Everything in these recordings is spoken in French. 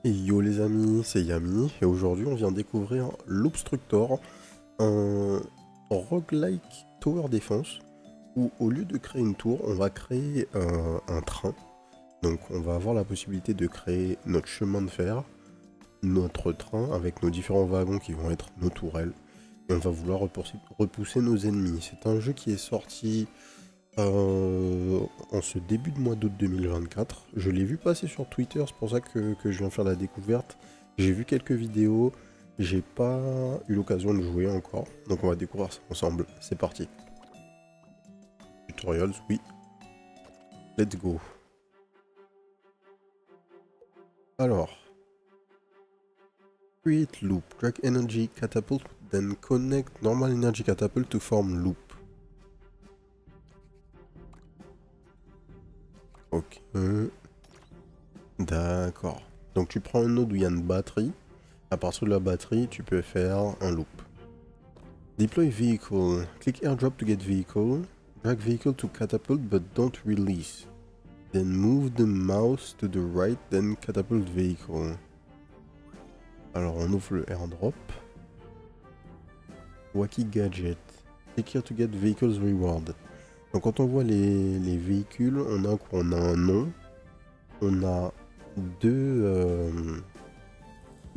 Et yo les amis, c'est Yami et aujourd'hui on vient découvrir l'Obstructor, un roguelike tower defense où au lieu de créer une tour, on va créer un train. Donc on va avoir la possibilité de créer notre chemin de fer, notre train avec nos différents wagons qui vont être nos tourelles. Et on va vouloir repousser nos ennemis. C'est un jeu qui est sorti en ce début de mois d'août 2024. Je l'ai vu passer sur Twitter, c'est pour ça que je viens faire la découverte. J'ai vu quelques vidéos, j'ai pas eu l'occasion de jouer encore, donc on va découvrir ça ensemble. C'est parti. Tutorials, oui. Let's go. Alors. Create loop. Drag energy catapult, then connect normal energy catapult to form loop. Ok. D'accord. Donc tu prends un node où il y a une batterie. À partir de la batterie, tu peux faire un loop. Deploy vehicle. Click airdrop to get vehicle. Drag vehicle to catapult but don't release. Then move the mouse to the right, then catapult vehicle. Alors on ouvre le airdrop. Wacky gadget. Click here to get vehicles reward. Donc quand on voit les véhicules, on a un nom. On a deux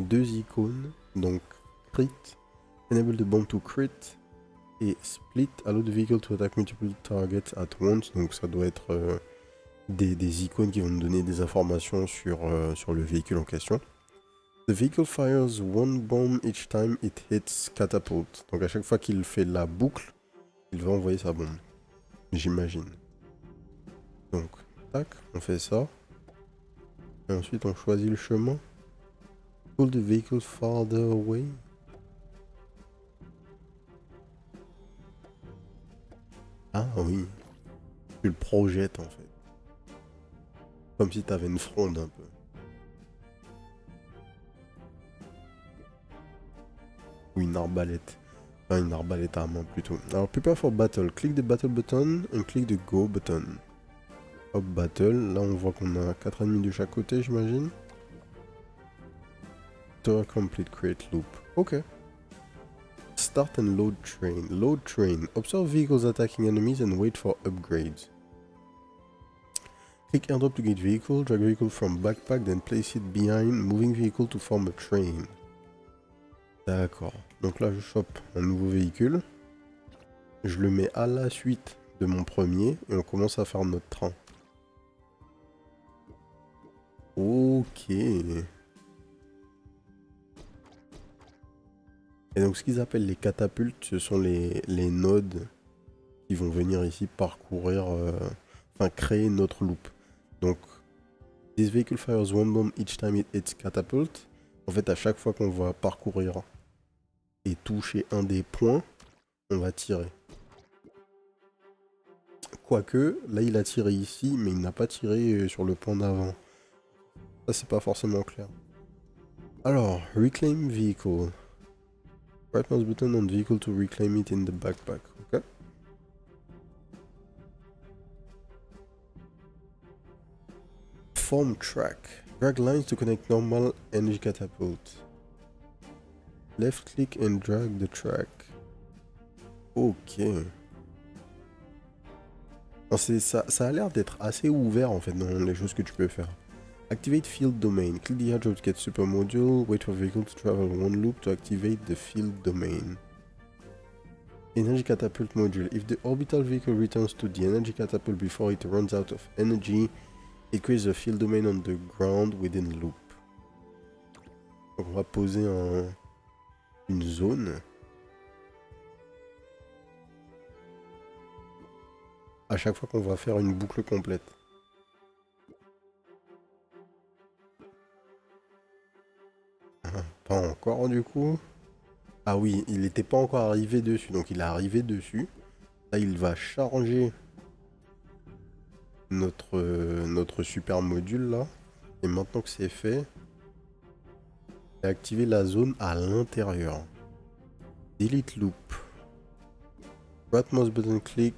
icônes, donc crit, enable the bomb to crit, et split, allow the vehicle to attack multiple targets at once, donc ça doit être des icônes qui vont nous donner des informations sur le véhicule en question. The vehicle fires one bomb each time it hits catapult, donc à chaque fois qu'il fait la boucle, il va envoyer sa bombe, j'imagine. Donc, tac, on fait ça. Et ensuite on choisit le chemin. Pull the vehicle farther away. Ah oui. Tu le projettes en fait. Comme si tu avais une fronde un peu. Ou une arbalète. Enfin une arbalète à main plutôt. Alors prepare for battle. Click the battle button and click the go button. Hop, battle. Là on voit qu'on a 4 ennemis de chaque côté j'imagine. Tower complete, create loop. Ok. Start and load train. Load train. Observe vehicles attacking enemies and wait for upgrades. Click airdrop to get vehicle. Drag vehicle from backpack, then place it behind moving vehicle to form a train. D'accord. Donc là, je chope un nouveau véhicule. Je le mets à la suite de mon premier et on commence à faire notre train. Ok. Et donc ce qu'ils appellent les catapultes, ce sont les nodes qui vont venir ici parcourir, enfin créer notre loop. Donc, this vehicle fires one bomb each time it hits catapult. En fait, à chaque fois qu'on va parcourir et toucher un des points, on va tirer. Quoique, là il a tiré ici, mais il n'a pas tiré sur le point d'avant. Ça c'est pas forcément clair. Alors, reclaim vehicle. Right mouse button on vehicle to reclaim it in the backpack. Ok. Form track. Drag lines to connect normal energy catapult. Left click and drag the track. Ok. Ça a l'air d'être assez ouvert en fait dans les choses que tu peux faire. Activate field domain. Click the airdrop to get super module. Wait for vehicle to travel one loop to activate the field domain. Energy catapult module. If the orbital vehicle returns to the energy catapult before it runs out of energy, it creates a field domain on the ground within loop. Donc on va poser une zone. À chaque fois qu'on va faire une boucle complète. Pas encore du coup. Ah oui, il n'était pas encore arrivé dessus, donc il est arrivé dessus. Là, il va charger notre super module là. Et maintenant que c'est fait, activer la zone à l'intérieur. Delete loop. Right mouse button click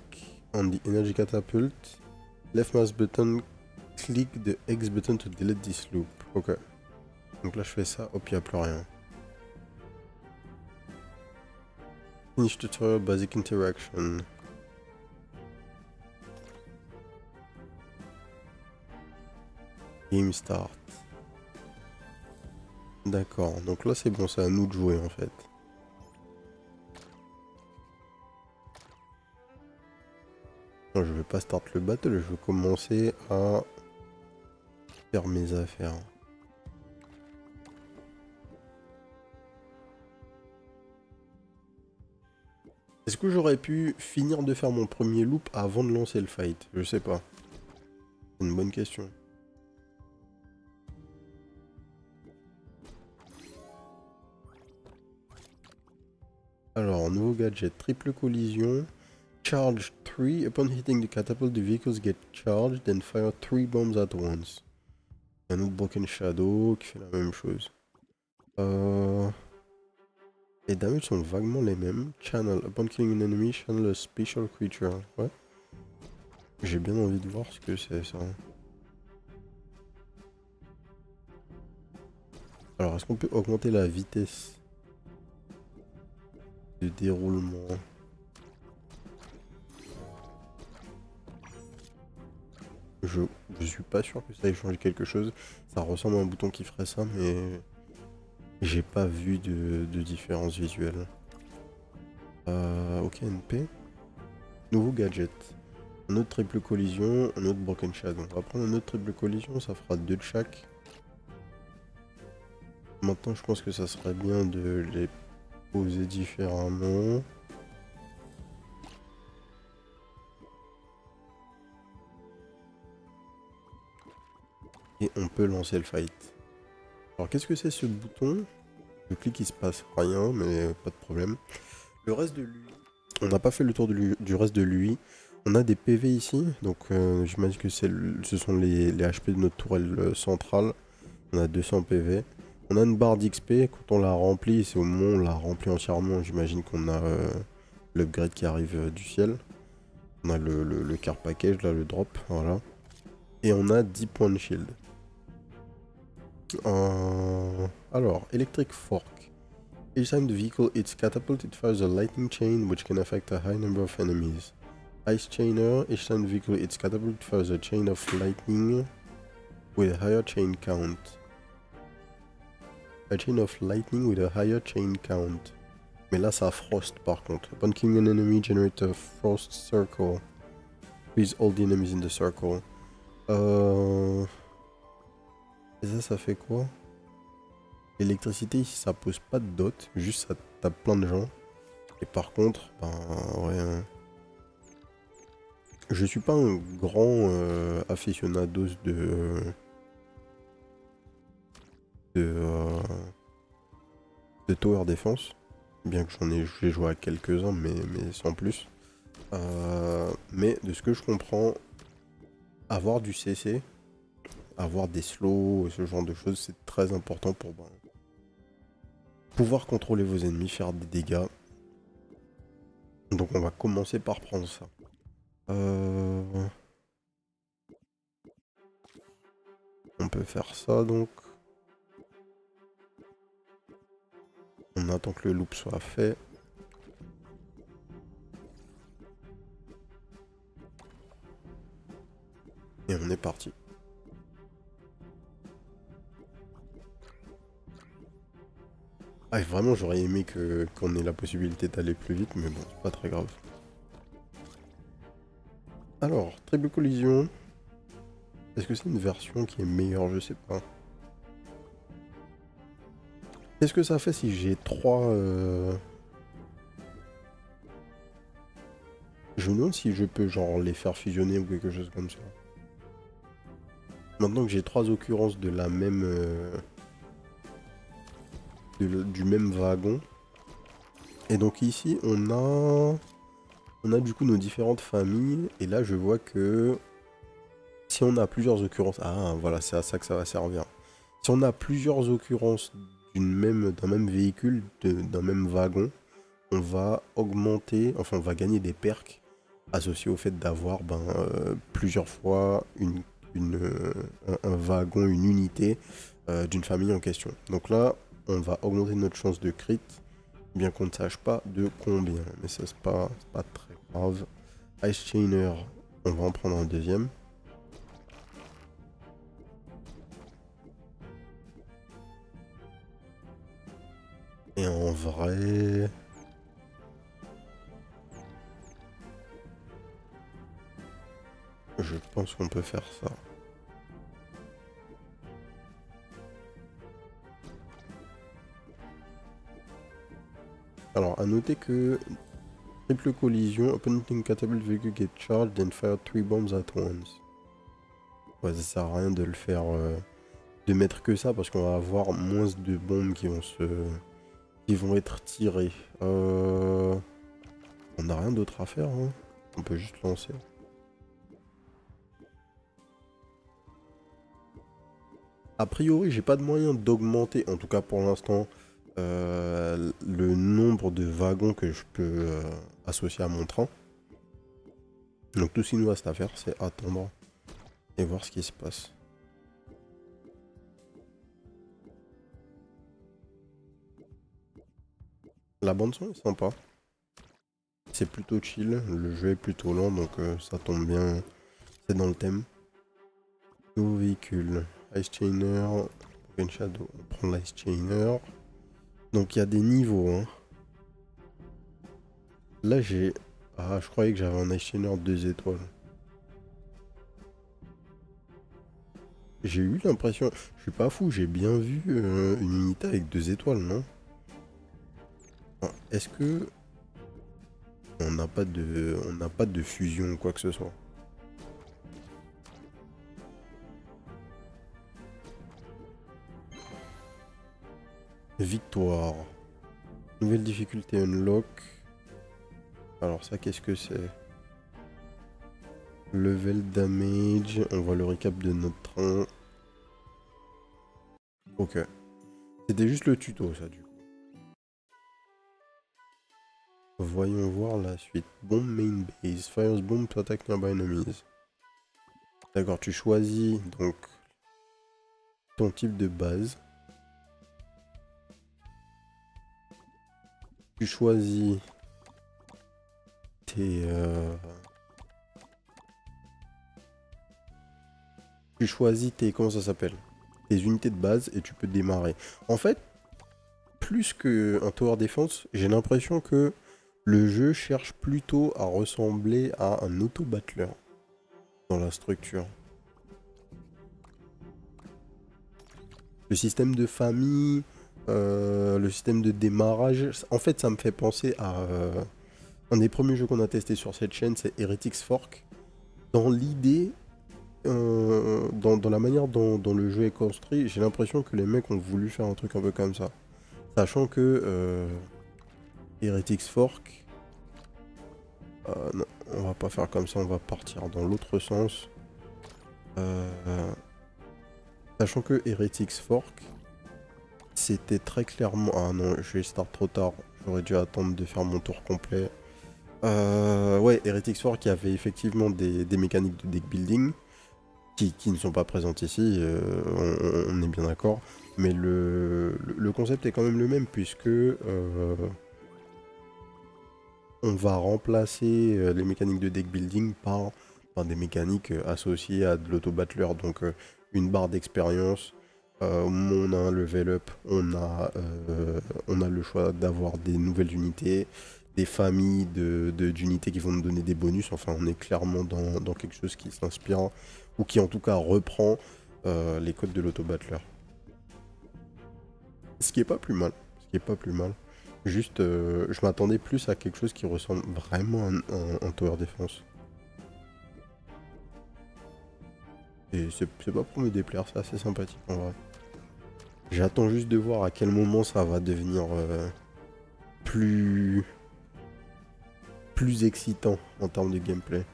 on the energy catapult. Left mouse button click the X button to delete this loop. Ok. Donc là je fais ça, hop, il n'y a plus rien. Finish tutorial, basic interaction. Game start. D'accord, donc là c'est bon, c'est à nous de jouer en fait. Non, je vais pas start le battle, je vais commencer à faire mes affaires. Est-ce que j'aurais pu finir de faire mon premier loop avant de lancer le fight? Je sais pas. C'est une bonne question. Alors, nouveau gadget, triple collision. Charge 3. Upon hitting the catapult, the vehicles get charged, then fire 3 bombs at once. Un autre Broken Shadow qui fait la même chose. Les damages sont vaguement les mêmes. Channel. Upon killing an enemy, channel a special creature. Ouais. J'ai bien envie de voir ce que c'est ça. Alors, est-ce qu'on peut augmenter la vitesse de déroulement? Je suis pas sûr que ça ait changé quelque chose. Ça ressemble à un bouton qui ferait ça, mais j'ai pas vu de différence visuelle. Ok, NP. Nouveau gadget. Un autre triple collision, un autre Broken Shadow. On va prendre un autre triple collision, ça fera 2 de chaque. Maintenant, je pense que ça serait bien de les poser différemment. Et on peut lancer le fight. Alors, qu'est-ce que c'est ce bouton? Je clique, il se passe rien, mais pas de problème. Le reste de lui, on n'a pas fait le tour du reste de lui. On a des PV ici, donc j'imagine que ce sont les HP de notre tourelle centrale. On a 200 PV. On a une barre d'XP, quand on la remplit, c'est au moment où on la remplit entièrement, j'imagine qu'on a l'upgrade qui arrive du ciel. On a le car package, là, le drop, voilà. Et on a 10 points de shield. Alors, Electric Fork. Each time the vehicle hits catapult, it fires a lightning chain which can affect a high number of enemies. Ice Chainer. Each time the vehicle hits catapult, it fires a chain of lightning with a higher chain count. A chain of lightning with a higher chain count. Mais là, ça frost par contre. Upon killing an enemy, generate a frost circle. Freeze all the enemies in the circle. Et ça fait quoi? L'électricité ici, ça pose pas de dot, juste ça tape plein de gens. Et par contre, ben ouais. Je suis pas un grand aficionados de tower defense, bien que j'ai joué à quelques-uns, mais sans plus. Mais de ce que je comprends, avoir du CC, avoir des slows et ce genre de choses, c'est très important pour pouvoir contrôler vos ennemis, faire des dégâts. Donc on va commencer par prendre ça. On peut faire ça donc. On attend que le loop soit fait. Et on est parti. Ah, vraiment, j'aurais aimé qu'on ait la possibilité d'aller plus vite, mais bon, c'est pas très grave. Alors, triple collision. Est-ce que c'est une version qui est meilleure? Je sais pas. Qu'est-ce que ça fait si j'ai 3... Je me demande si je peux genre les faire fusionner ou quelque chose comme ça. Maintenant que j'ai 3 occurrences de la même... du même wagon. Et donc ici, on a du coup nos différentes familles. Et là, je vois que si on a plusieurs occurrences... Ah, voilà, c'est à ça que ça va servir. Si on a plusieurs occurrences d'un même véhicule, d'un même wagon, on va augmenter, enfin on va gagner des perks associés au fait d'avoir plusieurs fois un wagon, une unité d'une famille en question. Donc là, on va augmenter notre chance de crit, bien qu'on ne sache pas de combien. Mais ça, c'est pas très grave. Ice Chainer, on va en prendre un deuxième. Et en vrai... je pense qu'on peut faire ça. Alors, à noter que triple collision, opponent catapult vehicle get charged and fire 3 bombs at once. Ouais, ça sert à rien de le faire, de mettre que ça parce qu'on va avoir moins de bombes qui vont être tirées. On n'a rien d'autre à faire, hein. On peut juste lancer. A priori, j'ai pas de moyen d'augmenter, en tout cas pour l'instant, le nombre de wagons que je peux associer à mon train. Donc tout ce qu'il nous reste à faire, c'est attendre et voir ce qui se passe. La bande son est sympa. C'est plutôt chill, le jeu est plutôt lent, donc ça tombe bien, c'est dans le thème. Nouveau véhicule, Ice Chainer, Broken Shadow, on prend l'Ice Chainer. Donc il y a des niveaux, hein. Là j'ai... Ah, je croyais que j'avais un Ice Chainer 2 étoiles. J'ai eu l'impression... Je suis pas fou, j'ai bien vu une unité avec 2 étoiles, non? Est-ce que... On n'a pas de fusion ou quoi que ce soit? Victoire. Nouvelle difficulté unlock. Alors ça, qu'est-ce que c'est? Level damage. On voit le récap de notre train. Ok. C'était juste le tuto, ça, du coup. Voyons voir la suite. Bomb main base. Fires bomb to attack nearby enemies. D'accord, tu choisis donc ton type de base. Tu choisis tes... Tu choisis tes... Comment ça s'appelle? Tes unités de base et tu peux démarrer. En fait, plus qu'un tower defense, j'ai l'impression que le jeu cherche plutôt à ressembler à un auto-battler dans la structure. Le système de famille, le système de démarrage, en fait ça me fait penser à un des premiers jeux qu'on a testé sur cette chaîne, c'est Heretics Fork. Dans l'idée, dans la manière dont le jeu est construit, j'ai l'impression que les mecs ont voulu faire un truc un peu comme ça. Sachant que Heretics Fork, non, on va pas faire comme ça, on va partir dans l'autre sens. Sachant que Heretics Fork, c'était très clairement... Ah non, je vais start trop tard, j'aurais dû attendre de faire mon tour complet. Ouais, Heretics Fork, il y avait effectivement des mécaniques de deck building qui ne sont pas présentes ici, on est bien d'accord. Mais le concept est quand même le même puisque on va remplacer les mécaniques de deck building par des mécaniques associées à de l'auto-battler. Donc une barre d'expérience, au moment où on a un level up, on a le choix d'avoir des nouvelles unités, des familles d'unités qui vont nous donner des bonus. Enfin, on est clairement dans quelque chose qui s'inspire, ou qui en tout cas reprend les codes de l'auto-battler. Ce qui est pas plus mal. Ce qui est pas plus mal. Juste, je m'attendais plus à quelque chose qui ressemble vraiment à un tower defense. Et c'est pas pour me déplaire, c'est assez sympathique en vrai. J'attends juste de voir à quel moment ça va devenir plus excitant en termes de gameplay.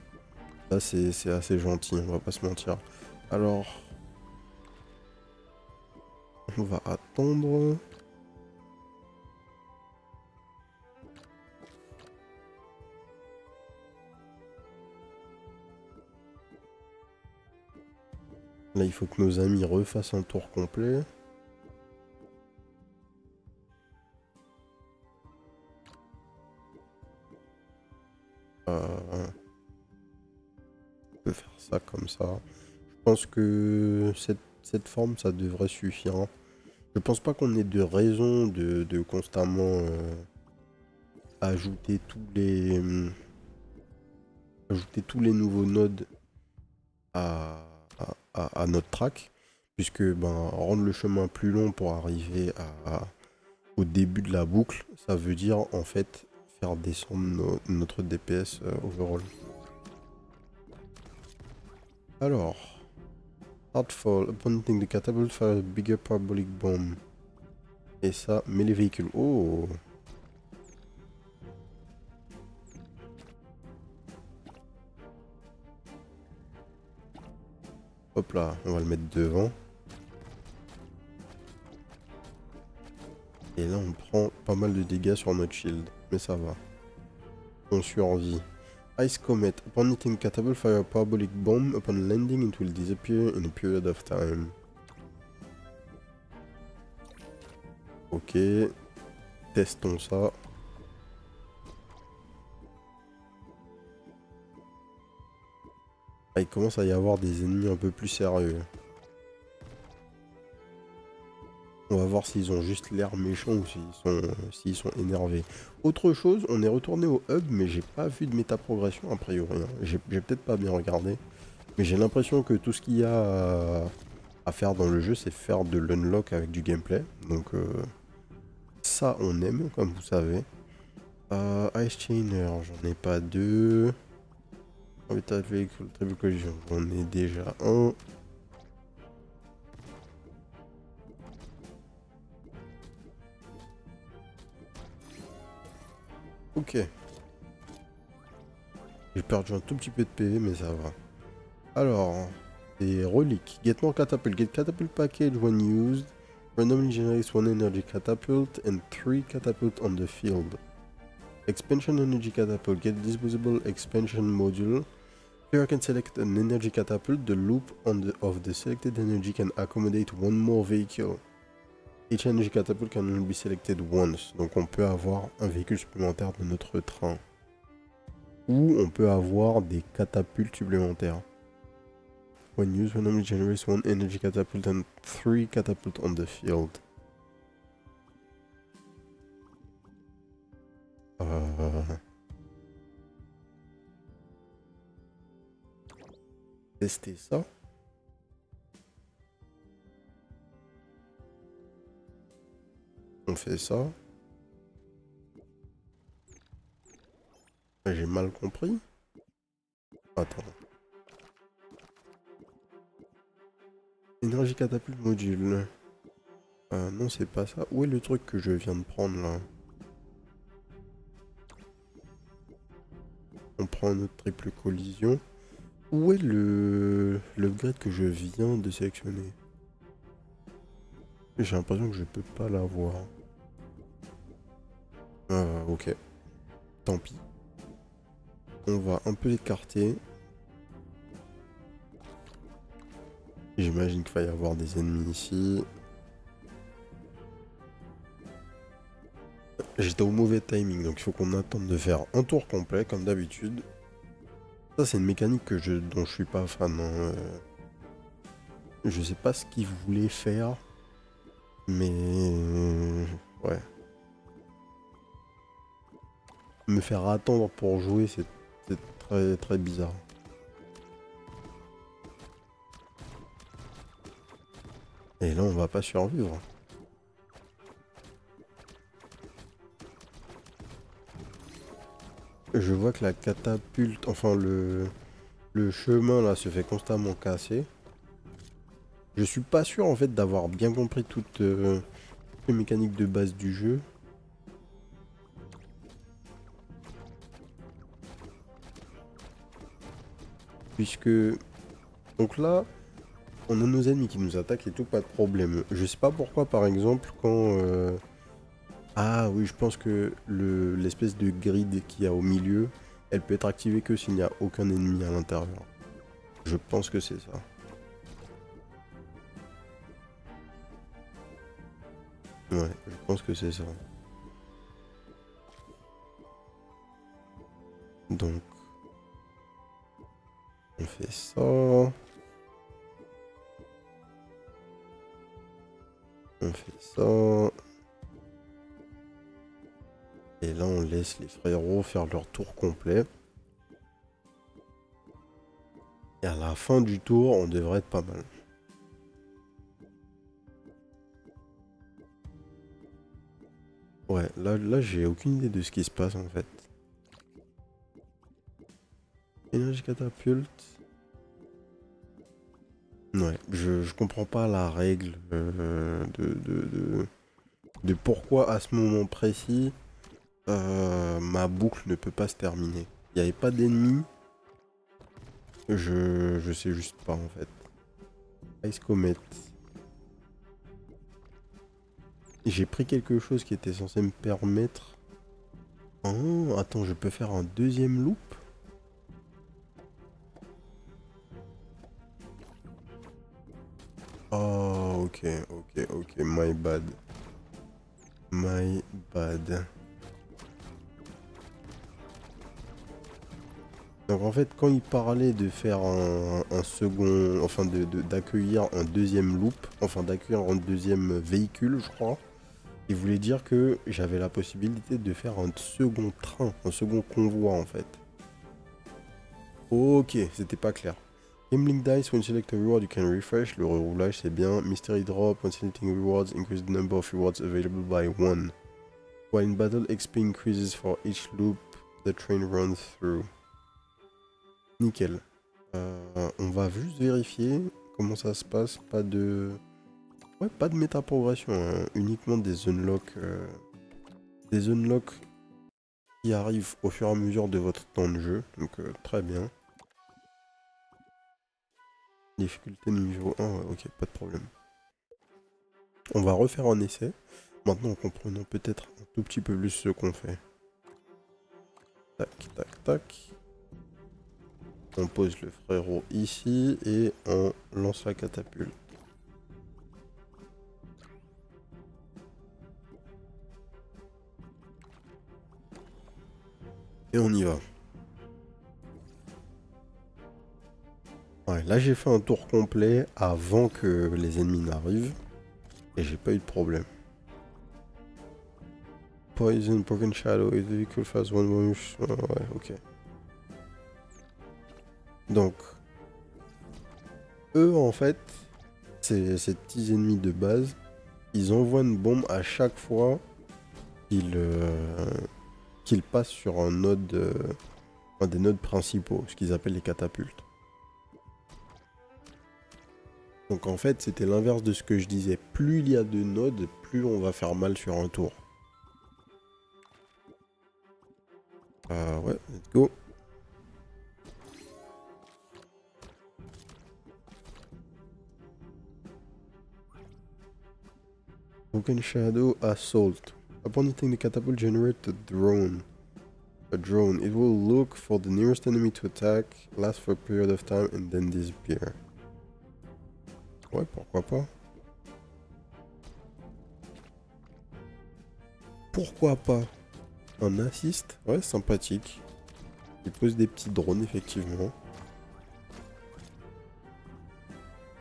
Là c'est assez gentil, on va pas se mentir. Alors, on va attendre. Là, il faut que nos amis refassent un tour complet. On peut faire ça comme ça. Je pense que cette forme, ça devrait suffire. Je pense pas qu'on ait de raison de constamment ajouter ajouter tous les nouveaux nodes à, à notre track, puisque ben, rendre le chemin plus long pour arriver au début de la boucle, ça veut dire en fait faire descendre notre DPS overall. Alors, Hardfall, upon hitting the catapult, fire a bigger parabolic bomb. Et ça, met les véhicules. Oh! Hop là, on va le mettre devant. Et là, on prend pas mal de dégâts sur notre shield. Mais ça va. On survit. Ice Comet. Upon hitting catapult, fire a parabolic bomb. Upon landing, it will disappear in a period of time. Ok. Testons ça. Ah, il commence à y avoir des ennemis un peu plus sérieux. On va voir s'ils ont juste l'air méchants ou s'ils sont énervés. Autre chose, on est retourné au hub, mais j'ai pas vu de méta-progression a priori. Hein. J'ai peut-être pas bien regardé. Mais j'ai l'impression que tout ce qu'il y a à faire dans le jeu, c'est faire de l'unlock avec du gameplay. Donc ça, on aime, comme vous savez. Ice Chainer, j'en ai pas deux. Habitat Vehicle, Triple Collision, j'en ai déjà un. Ok. J'ai perdu un tout petit peu de PV, mais ça va. Alors, c'est reliques. Get more catapult. Get catapult package when used. Randomly generates one energy catapult and 3 catapult on the field. Expansion energy catapult. Get disposable expansion module. Player can select an energy catapult. The loop of the selected energy can accommodate one more vehicle. Each energy catapult can only be selected once. Donc on peut avoir un véhicule supplémentaire de notre train. Ou on peut avoir des catapultes supplémentaires. When used, randomly generates one energy catapult and 3 catapult on the field. Tester ça. On fait ça. J'ai mal compris. Attends. Énergie catapulte module. Non, c'est pas ça. Où est le truc que je viens de prendre là? On prend notre triple collision. Où est l'upgrade que je viens de sélectionner? J'ai l'impression que je peux pas l'avoir. Ok. Tant pis. On va un peu l'écarter. J'imagine qu'il va y avoir des ennemis ici. J'étais au mauvais timing, donc il faut qu'on attende de faire un tour complet, comme d'habitude. Ça, c'est une mécanique dont je suis pas fan. Hein. Je sais pas ce qu'ils voulaient faire, mais... ouais. Me faire attendre pour jouer, c'est très très bizarre. Et là, on va pas survivre. Je vois que la catapulte, enfin le chemin là se fait constamment casser. Je suis pas sûr en fait d'avoir bien compris toutes les mécaniques de base du jeu. Puisque... donc là, on a nos ennemis qui nous attaquent et tout, pas de problème. Je sais pas pourquoi par exemple quand... ah oui, je pense que l'espèce de grid qu'il y a au milieu, elle peut être activée que s'il n'y a aucun ennemi à l'intérieur. Je pense que c'est ça. Ouais, je pense que c'est ça. Donc, On fait ça. Et là, on laisse les frérots faire leur tour complet. Et à la fin du tour, on devrait être pas mal. Ouais, là j'ai aucune idée de ce qui se passe en fait. Énergie catapulte. Ouais, je comprends pas la règle de pourquoi à ce moment précis ma boucle ne peut pas se terminer. Il n'y avait pas d'ennemis. Je sais juste pas en fait. Ice Comet. J'ai pris quelque chose qui était censé me permettre... Oh, attends, je peux faire un deuxième loop? Oh, ok, my bad. My bad. Donc en fait, quand il parlait de faire un second... Enfin, d'accueillir un deuxième loop, enfin d'accueillir un deuxième véhicule, je crois, il voulait dire que j'avais la possibilité de faire un second train, un second convoi en fait. Ok, c'était pas clair. Gambling dice, when you select a reward, you can refresh. Le reroulage, c'est bien. Mystery drop, when selecting rewards, increase the number of rewards available by 1. While in battle, XP increases for each loop the train runs through. Nickel. On va juste vérifier comment ça se passe. Pas de... Ouais, pas de méta-progression, hein. Uniquement des unlocks. Des unlocks qui arrivent au fur et à mesure de votre temps de jeu. Donc très bien. Difficulté niveau 1, ouais, ok, pas de problème. On va refaire un essai. Maintenant en comprenant peut-être un tout petit peu plus ce qu'on fait. Tac, tac, tac. On pose le frérot ici et on lance la catapulte. Et on y va. Ouais, là j'ai fait un tour complet avant que les ennemis n'arrivent. Et j'ai pas eu de problème. Poison, Broken Shadow, if the vehicle fast one more... Ouais, ok. Donc, eux en fait, ces petits ennemis de base, ils envoient une bombe à chaque fois qu'ils passent sur un node, un des nodes principaux, ce qu'ils appellent les catapultes. Donc en fait, c'était l'inverse de ce que je disais. Plus il y a de nodes, plus on va faire mal sur un tour. Ouais, let's go. Broken Shadow Assault. Upon hitting the catapult, generate a drone. A drone. It will look for the nearest enemy to attack, last for a period of time, and then disappear. Ouais, pourquoi pas. Pourquoi pas. Un assist, ouais, sympathique. Il pose des petits drones, effectivement.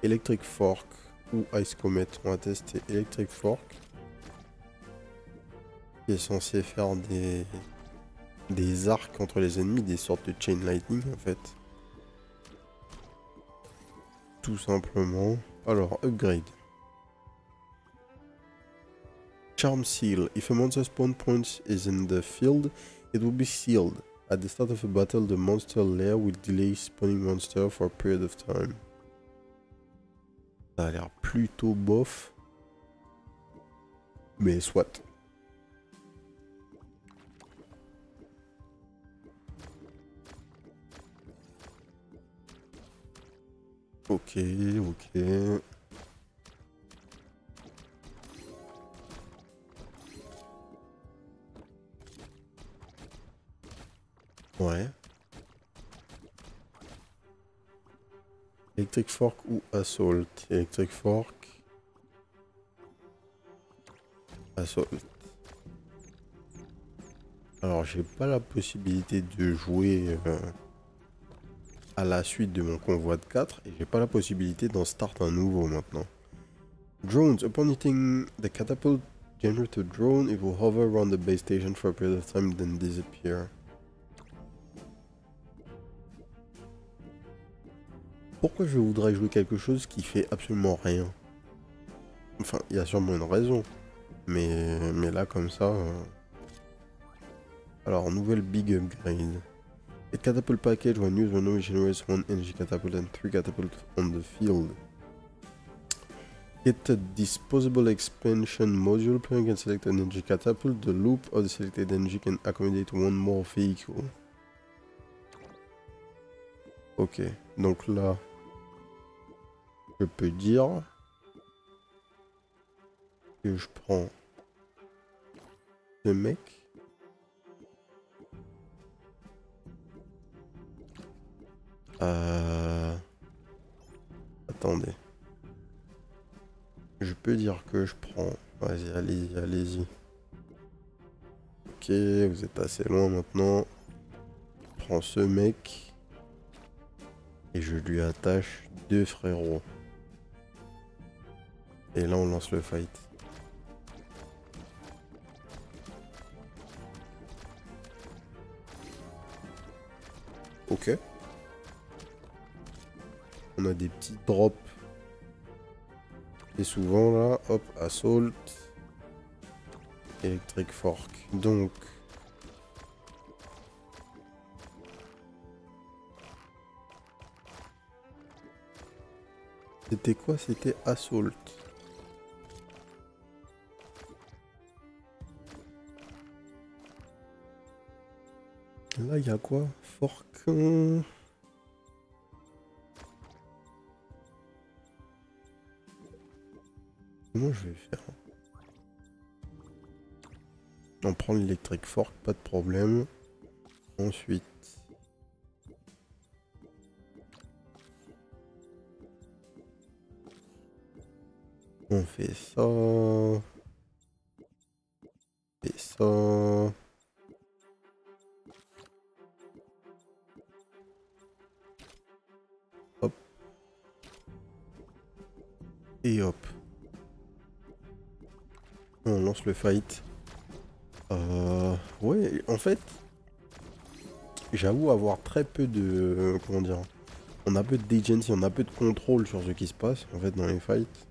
Electric Fork ou Ice Comet. On va tester Electric Fork. Qui est censé faire des arcs entre les ennemis, des sortes de Chain Lightning, en fait. Tout simplement. Alors, upgrade. Charm Seal. If a monster spawn point is in the field, it will be sealed. At the start of a battle, the monster lair will delay spawning monster for a period of time. Ça a l'air plutôt bof. Mais soit. Ok, ok. Ouais. Electric Fork ou Assault? Electric Fork. Assault. Alors, j'ai pas la possibilité de jouer à la suite de mon convoi de 4 et j'ai pas la possibilité d'en start un nouveau maintenant. Drones. Upon hitting the catapult generate a drone, it will hover around the base station for a period of time, then disappear. Pourquoi je voudrais jouer quelque chose qui fait absolument rien? Enfin, il y a sûrement une raison. Mais là, comme ça... Alors, nouvelle big upgrade. A catapult package when used when it generates one energy catapult and 3 catapults on the field. Get a disposable expansion module. Player can select an energy catapult. The loop of the selected energy can accommodate one more vehicle. Ok, donc là, je peux dire que je prends ce mec. Attendez. Je peux dire que je prends... Vas-y, allez-y, allez-y. Ok, vous êtes assez loin maintenant. Je prends ce mec. Et je lui attache 2 frérots. Et là, on lance le fight. Ok. On a des petits drops. Et souvent là, hop, assault. Electric fork. Donc. C'était quoi? C'était assault. Là, il y a quoi? Fork. Comment je vais faire? On prend l'électric fork, pas de problème. Ensuite. On fait ça. On fait ça. Hop. Et hop. On lance le fight. Ouais, en fait, j'avoue avoir très peu de... comment dire? On a peu d'agency, on a peu de contrôle sur ce qui se passe, en fait, dans les fights.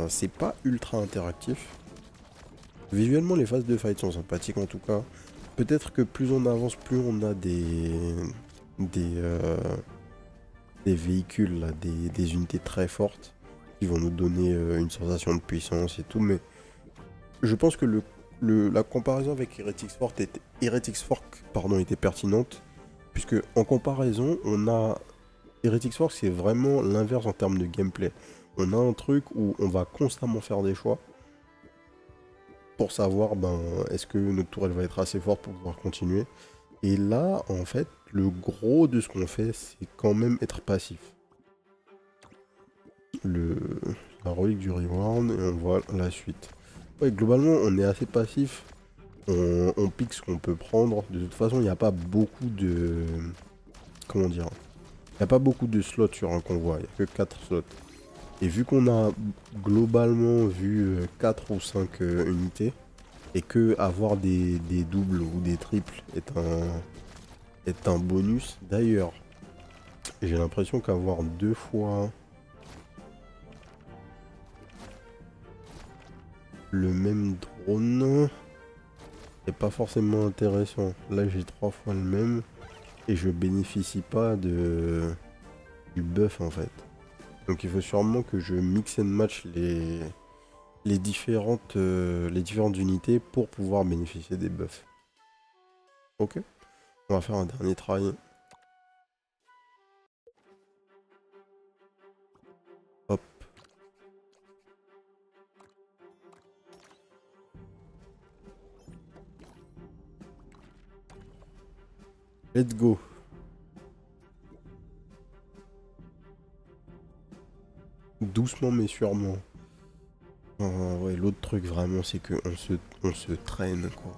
C'est pas ultra interactif. Visuellement, les phases de fight sont sympathiques, en tout cas. Peut-être que plus on avance, plus on a des véhicules, là, des unités très fortes qui vont nous donner une sensation de puissance et tout, mais je pense que la comparaison avec Heretics Fork était pertinente, puisque en comparaison, on a Heretics Fork, c'est vraiment l'inverse en termes de gameplay. On a un truc où on va constamment faire des choix pour savoir, est-ce que notre tour elle va être assez forte pour pouvoir continuer. Et là, en fait, le gros de ce qu'on fait, c'est quand même être passif. La relique du reward, et on voit la suite. Ouais, globalement, on est assez passif. On pique ce qu'on peut prendre. De toute façon, il n'y a pas beaucoup de... Comment dire? Il n'y a pas beaucoup de slots sur un convoi. Il n'y a que 4 slots. Et vu qu'on a globalement vu 4 ou 5 unités, et que avoir des doubles ou des triples est un bonus. D'ailleurs, j'ai l'impression qu'avoir 2 fois le même drone n'est pas forcément intéressant. Là, j'ai 3 fois le même et je bénéficie pas du buff en fait. Donc il faut sûrement que je mix and match les différentes unités pour pouvoir bénéficier des buffs. Ok, on va faire un dernier try. Hop. Let's go. Doucement mais sûrement. Ouais, l'autre truc vraiment, c'est que on se traîne quoi.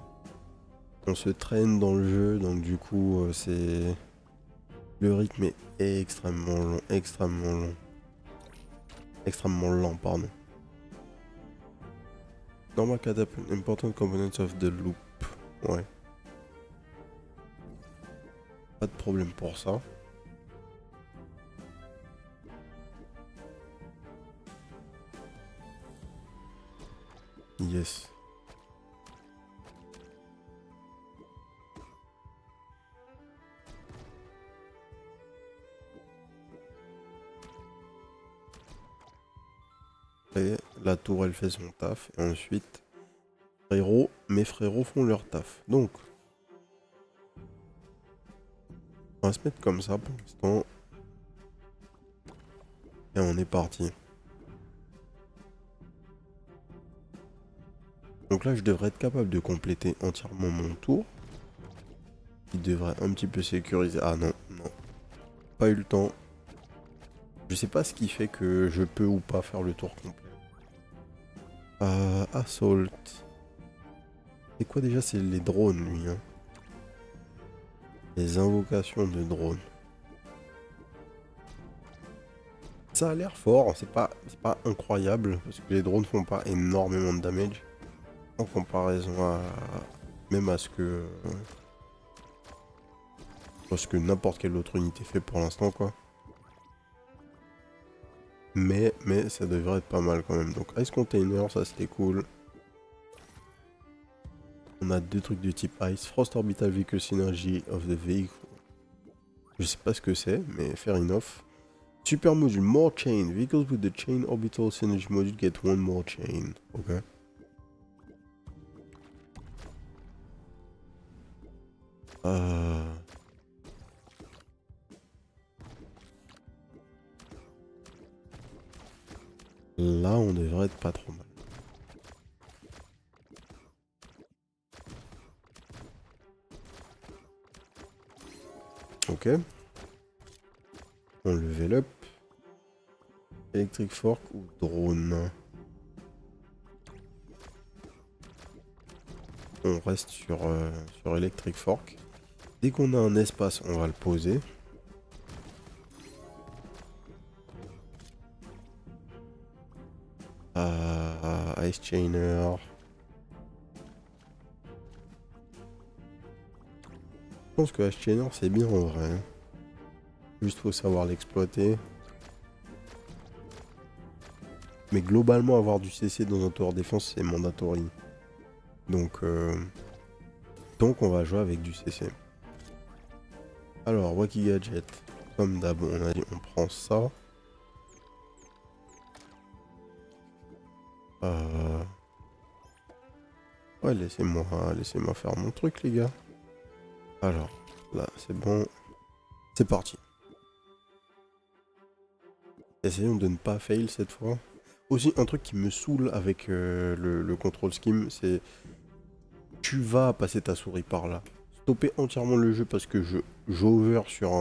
On se traîne dans le jeu, donc du coup, c'est... Le rythme est extrêmement long, extrêmement long. Extrêmement lent, pardon. Normal catapult, important components of the loop. Ouais. Pas de problème pour ça. Yes. Et la tour elle fait son taf. Et ensuite, mes frérots font leur taf. Donc, on va se mettre comme ça pour l'instant. Et on est parti. Donc là, je devrais être capable de compléter entièrement mon tour. Il devrait un petit peu sécuriser. Ah non, non. Pas eu le temps. Je sais pas ce qui fait que je peux ou pas faire le tour complet. Assault. C'est quoi déjà? C'est les drones, lui. Hein. Les invocations de drones. Ça a l'air fort. C'est pas incroyable. Parce que les drones font pas énormément de damage. En comparaison à... Même à ce que... Parce que n'importe quelle autre unité fait pour l'instant, quoi. Mais ça devrait être pas mal quand même. Donc Ice Container, ça c'était cool. On a deux trucs de type Ice. Frost Orbital Vehicle Synergy of the Vehicle. Je sais pas ce que c'est, mais fair enough. Super module, more chain. Vehicles with the chain orbital synergy module get one more chain. Ok. Là, on devrait être pas trop mal. Ok. On level up. Electric Fork ou drone? On reste sur Electric Fork. Dès qu'on a un espace, on va le poser. Ice Chainer. Je pense que Ice Chainer c'est bien en vrai. Juste faut savoir l'exploiter. Mais globalement avoir du CC dans un tower défense c'est mandatory. Donc on va jouer avec du CC. Alors Wacky Gadget. Comme d'hab on a dit on prend ça. Ouais, laissez-moi faire mon truc, les gars. Alors, là, c'est bon. C'est parti. Essayons de ne pas fail cette fois. Aussi, un truc qui me saoule avec le control scheme, c'est... Tu vas passer ta souris par là. Stopper entièrement le jeu parce que j'over sur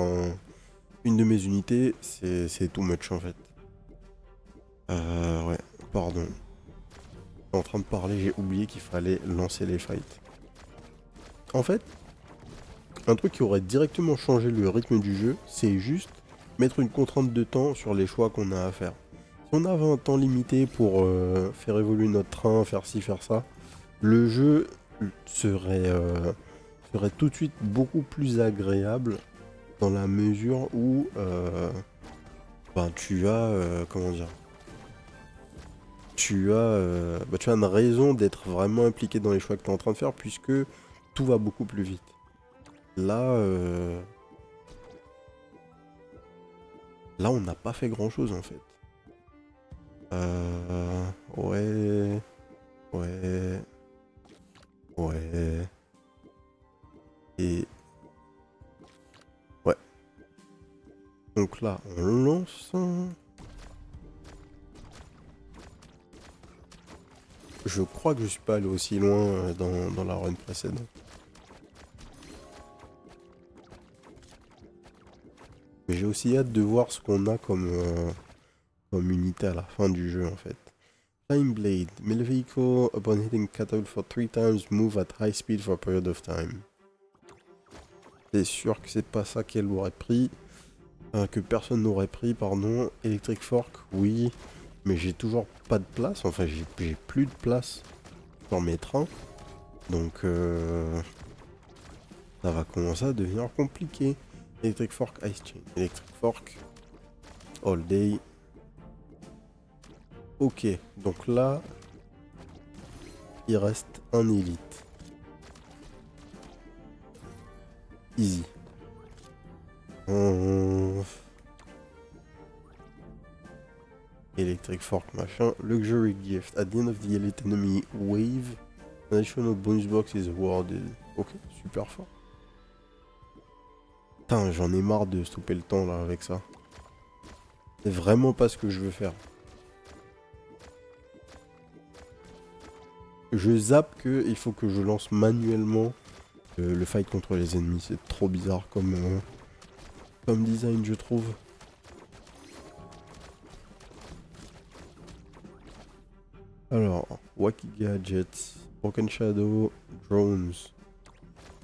une de mes unités, c'est too much en fait. Ouais, pardon. En train de parler, j'ai oublié qu'il fallait lancer les fights. En fait, un truc qui aurait directement changé le rythme du jeu, c'est juste mettre une contrainte de temps sur les choix qu'on a à faire. Si on avait un temps limité pour faire évoluer notre train, faire ci, faire ça, le jeu serait tout de suite beaucoup plus agréable dans la mesure où tu as, comment dire, tu as une raison d'être vraiment impliqué dans les choix que tu es en train de faire puisque tout va beaucoup plus vite. Là, on n'a pas fait grand chose en fait. Ouais. Et... Ouais. Donc là, on lance... Je crois que je suis pas allé aussi loin dans la run précédente. Mais j'ai aussi hâte de voir ce qu'on a comme unité à la fin du jeu en fait. Time Blade. Melee vehicle upon hitting catapult for 3 times move at high speed for a period of time. C'est sûr que c'est pas ça qu'elle aurait pris. Que personne n'aurait pris, pardon. Electric Fork, oui. Mais j'ai toujours pas de place, enfin j'ai plus de place dans mes trains. Donc ça va commencer à devenir compliqué. Electric Fork, Ice Chain. Electric Fork, All Day. Ok, donc là, il reste un élite. Easy. Electric Fork, machin. Luxury Gift. At the end of the elite enemy wave, an additional bonus box is awarded. Ok, super fort. Putain, j'en ai marre de stopper le temps là avec ça. C'est vraiment pas ce que je veux faire. Je zappe que il faut que je lance manuellement le fight contre les ennemis. C'est trop bizarre comme design, je trouve. Alors, Wacky Gadgets, Broken Shadow, Drones.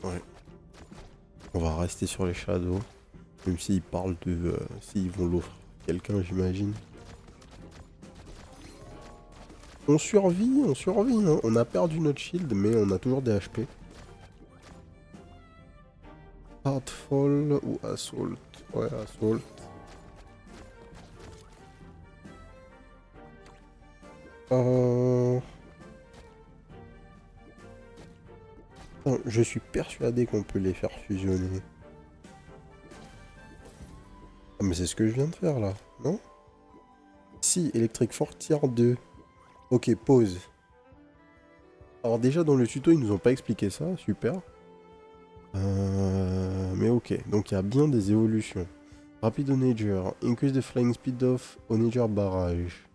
Ouais. On va rester sur les Shadows. Même s'ils parlent de... s'ils vont l'offrir à quelqu'un, j'imagine. On survit, hein. On a perdu notre shield, mais on a toujours des HP. Heartfall ou Assault? Ouais, Assault. Je suis persuadé qu'on peut les faire fusionner. Ah mais c'est ce que je viens de faire là, non? Si, Electric Fork tier 2. Ok, pause. Alors déjà dans le tuto ils nous ont pas expliqué ça, super. Mais ok, donc il y a bien des évolutions. Rapid Onager, increase the flying speed of Onager barrage.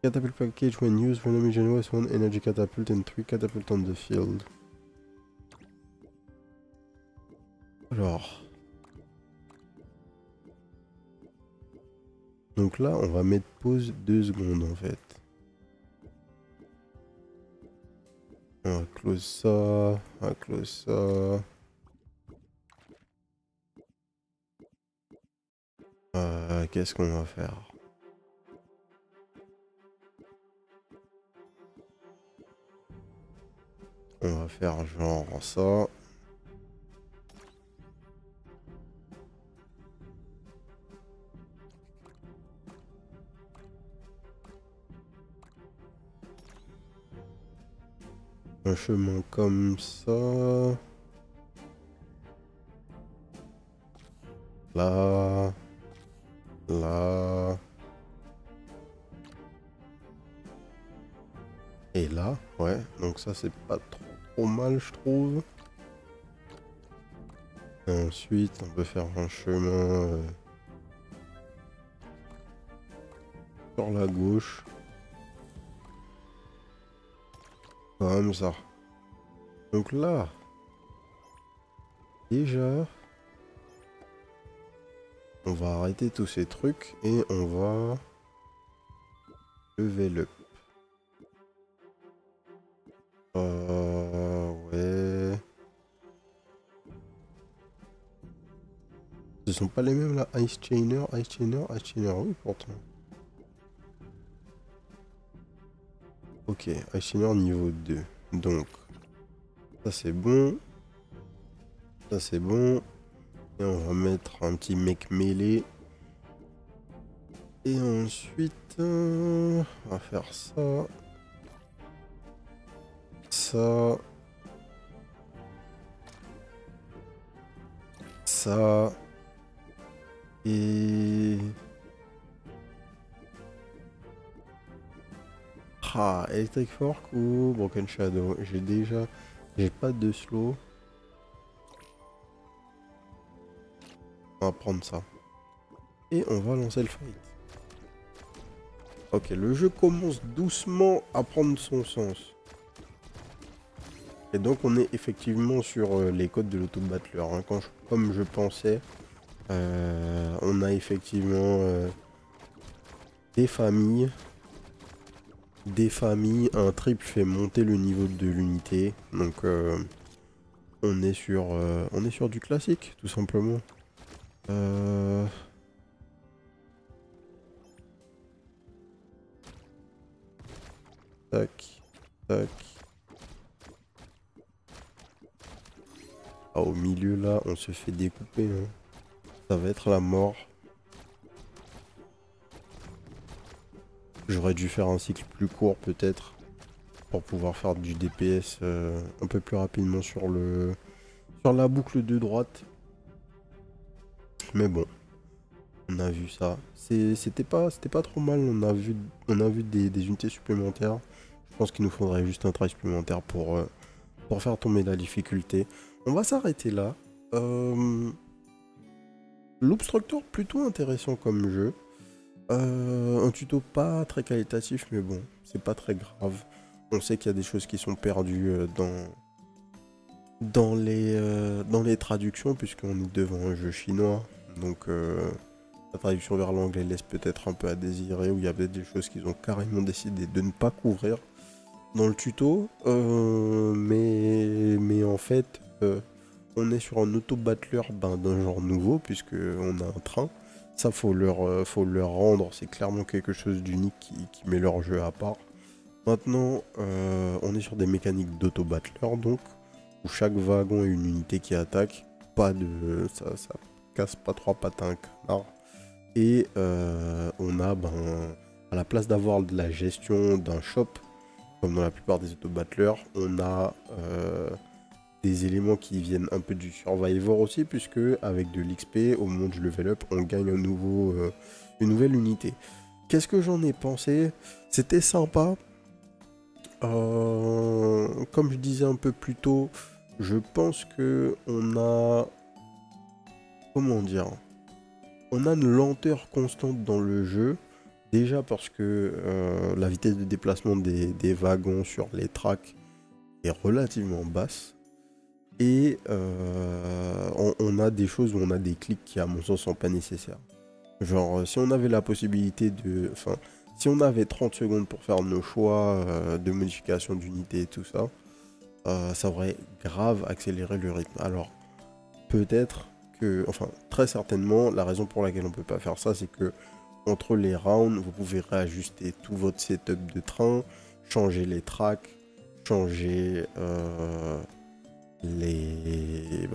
Catapult package when used, randomly generates 1 energy catapult and 3 catapult on the field. Alors. Donc là, on va mettre pause 2 secondes en fait. On va close ça, on va close ça. Qu'est-ce qu'on va faire? On va faire genre ça. Un chemin comme ça. Là. Là. Et là, ouais. Donc ça, c'est pas trop mal, je trouve. Et ensuite, on peut faire un chemin sur la gauche. Comme ça. Donc là, déjà, on va arrêter tous ces trucs et on va lever le. Ouais. Ce sont pas les mêmes là. Ice Chainer, Ice Chainer, Ice Chainer. Oui, pourtant. Ok, Ice Chainer niveau 2. Donc, ça c'est bon. Ça c'est bon. Et on va mettre un petit mec mêlé. Et ensuite, on va faire ça. Ça. Ça. Et... Ah, Electric Fork ou Broken Shadow? J'ai pas de slow. On va prendre ça. Et on va lancer le fight. Ok, le jeu commence doucement à prendre son sens. Et donc on est effectivement sur les codes de l'auto-battler. Hein. Comme je pensais, on a effectivement des familles. Un triple fait monter le niveau de l'unité. Donc on est sur du classique, tout simplement. tac, tac. Ah, au milieu là, on se fait découper. Hein. Ça va être la mort. J'aurais dû faire un cycle plus court peut-être. Pour pouvoir faire du DPS un peu plus rapidement sur la boucle de droite. Mais bon, on a vu ça. C'était pas trop mal. On a vu des unités supplémentaires. Je pense qu'il nous faudrait juste un trait supplémentaire pour faire tomber la difficulté. On va s'arrêter là. L'Obstructor, plutôt intéressant comme jeu. Un tuto pas très qualitatif, mais bon, c'est pas très grave. On sait qu'il y a des choses qui sont perdues dans les traductions, puisqu'on est devant un jeu chinois. Donc la traduction vers l'anglais laisse peut-être un peu à désirer, ou il y a peut-être des choses qu'ils ont carrément décidé de ne pas couvrir dans le tuto. Mais en fait, on est sur un auto-battler d'un genre nouveau, puisqu'on a un train. Ça, faut leur rendre, c'est clairement quelque chose d'unique qui met leur jeu à part. Maintenant, on est sur des mécaniques d'auto-battler, donc, où chaque wagon est une unité qui attaque. Pas de... ça casse pas trois pattes à un canard. Et on a, à la place d'avoir de la gestion d'un shop, comme dans la plupart des auto-battlers, on a des éléments qui viennent un peu du Survivor aussi, puisque avec de l'XP, au moment du level up, on gagne une nouvelle unité. Qu'est-ce que j'en ai pensé? C'était sympa. Comme je disais un peu plus tôt, je pense que on a... Comment dire? On a une lenteur constante dans le jeu. Déjà parce que la vitesse de déplacement des wagons sur les tracks est relativement basse. Et on a des choses où on a des clics qui, à mon sens, sont pas nécessaires. Genre, si on avait la possibilité de... Enfin, si on avait 30 secondes pour faire nos choix de modification d'unité et tout ça, ça aurait grave accéléré le rythme. Alors, peut-être que... Enfin, très certainement, la raison pour laquelle on peut pas faire ça, c'est que entre les rounds, vous pouvez réajuster tout votre setup de train, changer les tracks, changer...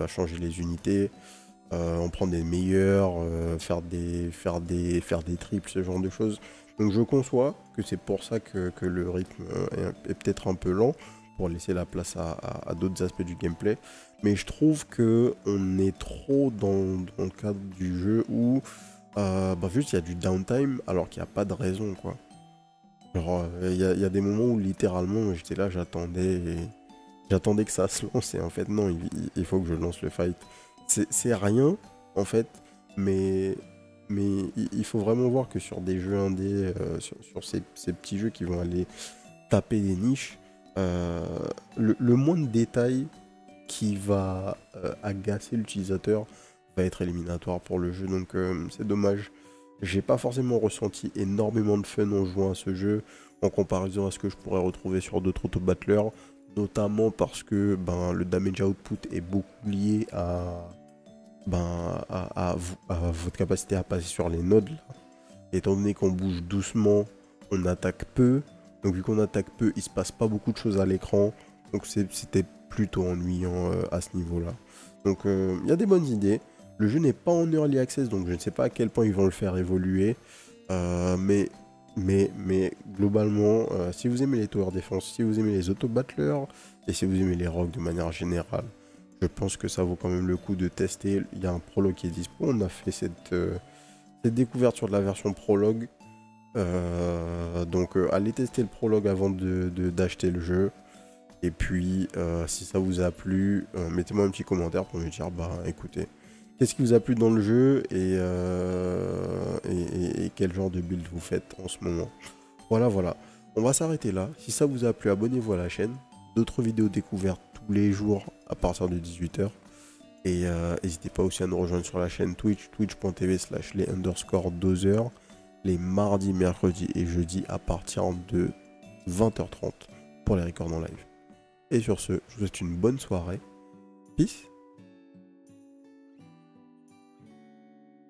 changer les unités, en prendre des meilleurs, faire des triples, ce genre de choses. Donc je conçois que c'est pour ça que le rythme est peut-être un peu lent, pour laisser la place à d'autres aspects du gameplay. Mais je trouve que on est trop dans le cadre du jeu où juste il y a du downtime alors qu'il n'y a pas de raison, quoi. Genre il y a des moments où littéralement j'étais là, j'attendais que ça se lance et en fait non, il faut que je lance le fight. C'est rien en fait, mais il faut vraiment voir que sur des jeux indés, sur ces petits jeux qui vont aller taper des niches, le moins de détails qui va agacer l'utilisateur va être éliminatoire pour le jeu, donc c'est dommage. J'ai pas forcément ressenti énormément de fun en jouant à ce jeu en comparaison à ce que je pourrais retrouver sur d'autres auto-battlers, notamment parce que le damage output est beaucoup lié à votre capacité à passer sur les nodes là. Étant donné qu'on bouge doucement, on attaque peu, donc vu qu'on attaque peu, il se passe pas beaucoup de choses à l'écran, donc c'était plutôt ennuyant à ce niveau là. Donc il y a des bonnes idées. Le jeu n'est pas en early access, donc je ne sais pas à quel point ils vont le faire évoluer, mais globalement, si vous aimez les tower defense, si vous aimez les auto-battlers, et si vous aimez les rogues de manière générale, je pense que ça vaut quand même le coup de tester. Il y a un prologue qui est dispo, on a fait cette découverte sur de la version prologue, donc allez tester le prologue avant d'acheter le jeu. Et puis si ça vous a plu, mettez-moi un petit commentaire pour me dire écoutez, qu'est-ce qui vous a plu dans le jeu et quel genre de build vous faites en ce moment. Voilà. On va s'arrêter là. Si ça vous a plu, abonnez-vous à la chaîne. D'autres vidéos découvertes tous les jours à partir de 18 h. Et n'hésitez pas aussi à nous rejoindre sur la chaîne Twitch, twitch.tv/les_2h, les mardis, mercredis et jeudis à partir de 20 h 30 pour les records en live. Et sur ce, je vous souhaite une bonne soirée. Peace.